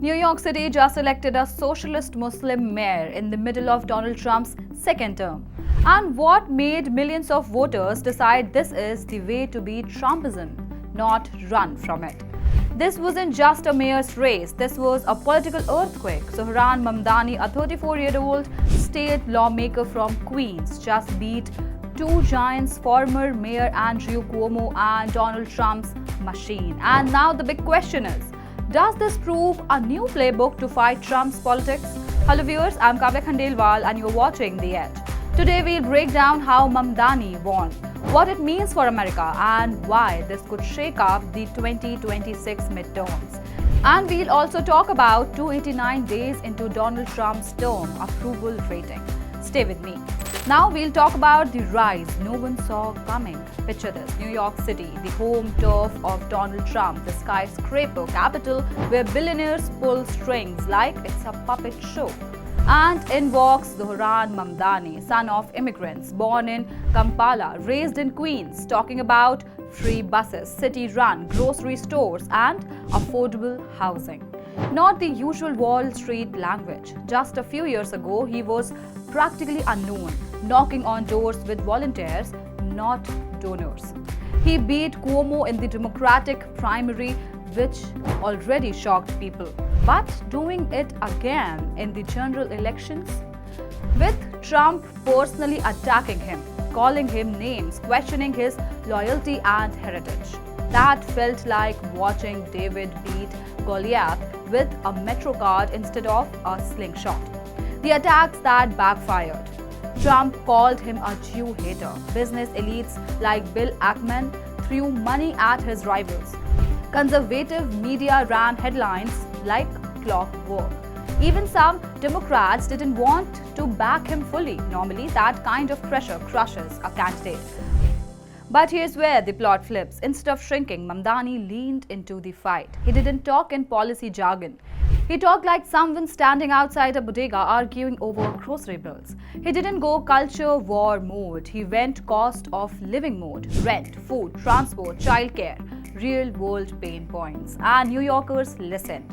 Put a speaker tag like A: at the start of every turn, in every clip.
A: New York City just elected a socialist Muslim mayor in the middle of Donald Trump's second term. And what made millions of voters decide this is the way to beat Trumpism, not run from it? This wasn't just a mayor's race, this was a political earthquake. Zohran Mamdani, a 34-year-old state lawmaker from Queens, just beat two giants, former Mayor Andrew Cuomo and Donald Trump's machine. And now the big question is, does this prove a new playbook to fight Trump's politics? Hello viewers, I'm Kavya Khandelwal and you're watching The Edge. Today we'll break down how Mamdani won, what it means for America and why this could shake up the 2026 midterms. And we'll also talk about 289 days into Donald Trump's term approval rating. Stay with me. Now we'll talk about the rise no one saw coming. Picture this, New York City, the home turf of Donald Trump, the skyscraper capital where billionaires pull strings like it's a puppet show. And in walks Zohran Mamdani, son of immigrants, born in Kampala, raised in Queens, talking about free buses, city-run grocery stores and affordable housing. Not the usual Wall Street language. Just a few years ago, he was practically unknown, knocking on doors with volunteers, not donors. He beat Cuomo in the Democratic primary, which already shocked people. But doing it again in the general elections, with Trump personally attacking him, calling him names, questioning his loyalty and heritage. That felt like watching David beat Goliath with a Metro card instead of a slingshot. The attacks that backfired. Trump called him a Jew hater. Business elites like Bill Ackman threw money at his rivals. Conservative media ran headlines like clockwork. Even some Democrats didn't want to back him fully. Normally, that kind of pressure crushes a candidate. But here's where the plot flips. Instead of shrinking, Mamdani leaned into the fight. He didn't talk in policy jargon. He talked like someone standing outside a bodega arguing over grocery bills. He didn't go culture war mode. He went cost of living mode. Rent, food, transport, childcare, real world pain points. And New Yorkers listened.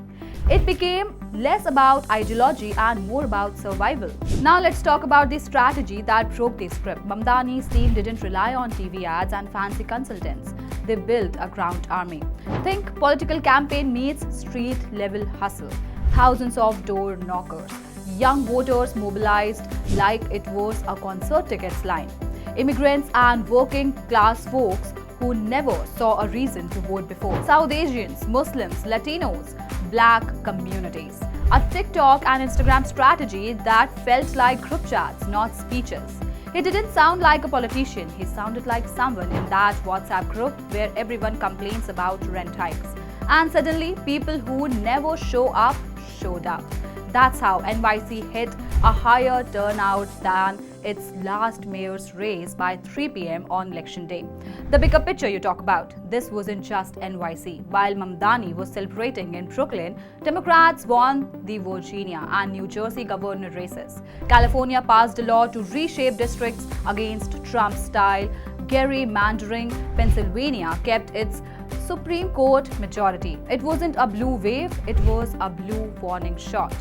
A: It became less about ideology and more about survival. Now let's talk about the strategy that broke the script. Mamdani's team didn't rely on TV ads and fancy consultants. They built a ground army. Think political campaign meets street level hustle. Thousands of door knockers. Young voters mobilized like it was a concert tickets line. Immigrants and working class folks who never saw a reason to vote before. South Asians, Muslims, Latinos, Black communities. A TikTok and Instagram strategy that felt like group chats, not speeches. He didn't sound like a politician. He sounded like someone in that WhatsApp group where everyone complains about rent hikes. And suddenly, people who never show up showed up. That's how NYC hit a higher turnout than its last mayor's race by 3 p.m. on election day. The bigger picture you talk about, this wasn't just NYC. While Mamdani was celebrating in Brooklyn, Democrats won the Virginia and New Jersey governor races. California passed a law to reshape districts against Trump-style gerrymandering. Pennsylvania kept its Supreme Court majority. It wasn't a blue wave, it was a blue warning shot.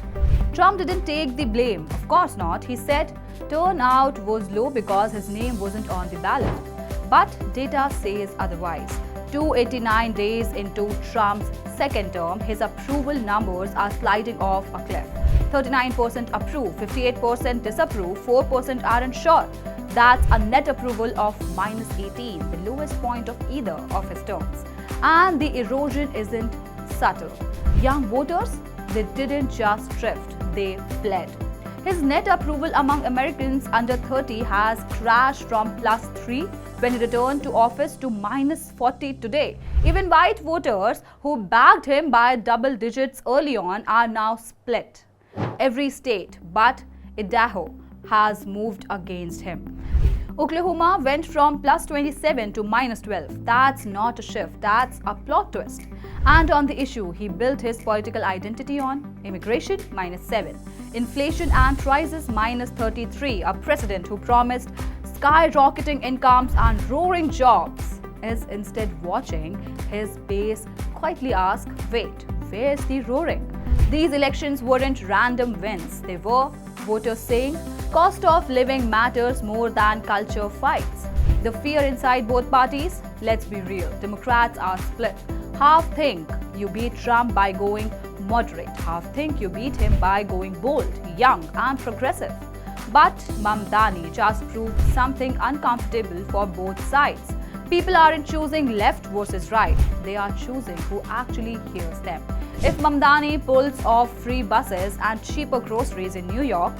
A: Trump didn't take the blame. Of course not. He said turnout was low because his name wasn't on the ballot. But data says otherwise. 289 days into Trump's second term, his approval numbers are sliding off a cliff. 39% approve, 58% disapprove, 4% aren't sure. That's a net approval of -18, the lowest point of either of his terms. And the erosion isn't subtle. Young voters, they didn't just drift, they fled. His net approval among Americans under 30 has crashed from +3 when he returned to office to -40 today. Even white voters who backed him by double digits early on are now split. Every state but Idaho has moved against him. Oklahoma went from +27 to -12. That's not a shift, that's a plot twist. And on the issue he built his political identity on, immigration -7, inflation and prices -33, a president who promised skyrocketing incomes and roaring jobs is instead watching his base quietly ask, wait, where's the roaring? These elections weren't random wins. They were voters saying cost of living matters more than culture fights. The fear inside both parties? Let's be real. Democrats are split. Half think you beat Trump by going moderate. Half think you beat him by going bold, young and progressive. But Mamdani just proved something uncomfortable for both sides. People aren't choosing left versus right. They are choosing who actually hears them. If Mamdani pulls off free buses and cheaper groceries in New York,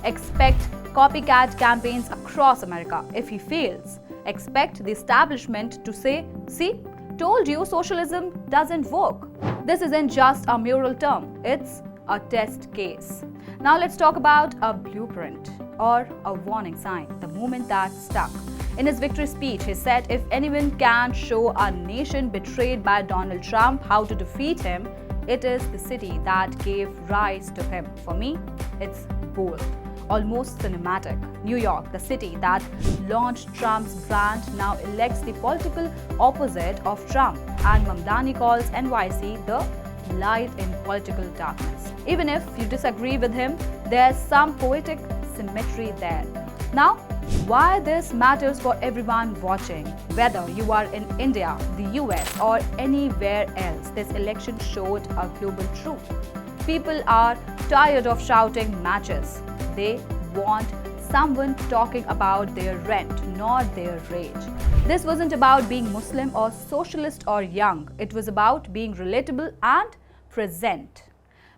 A: expect copycat campaigns across America. If he fails, expect the establishment to say, "See, told you socialism doesn't work." This isn't just a mural term, it's a test case. Now let's talk about a blueprint or a warning sign, the moment that stuck. In his victory speech, he said if anyone can show a nation betrayed by Donald Trump how to defeat him, it is the city that gave rise to him. For me, it's bold, almost cinematic. New York, the city that launched Trump's brand, now elects the political opposite of Trump, and Mamdani calls NYC the light in political darkness. Even if you disagree with him, there's some poetic symmetry there. Now, why this matters for everyone watching, whether you are in India, the US or anywhere else, this election showed a global truth. People are tired of shouting matches. They want someone talking about their rent, not their rage. This wasn't about being Muslim or socialist or young. It was about being relatable and present.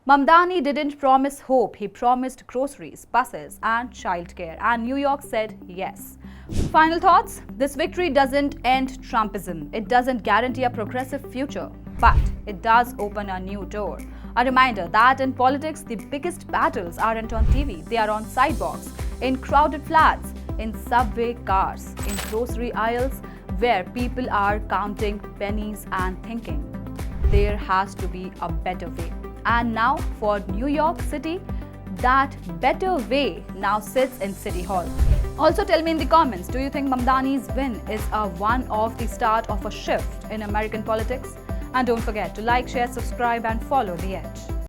A: Mamdani didn't promise hope. He promised groceries, buses and childcare, and New York said yes. Final thoughts? This victory doesn't end Trumpism. It doesn't guarantee a progressive future, but it does open a new door. A reminder that in politics, the biggest battles aren't on TV. They are on sidewalks, in crowded flats, in subway cars, in grocery aisles, where people are counting pennies and thinking, there has to be a better way. And now for New York City, that better way now sits in City Hall. Also tell me in the comments, do you think Mamdani's win is one of the start of a shift in American politics? And don't forget to like, share, subscribe and follow The Edge.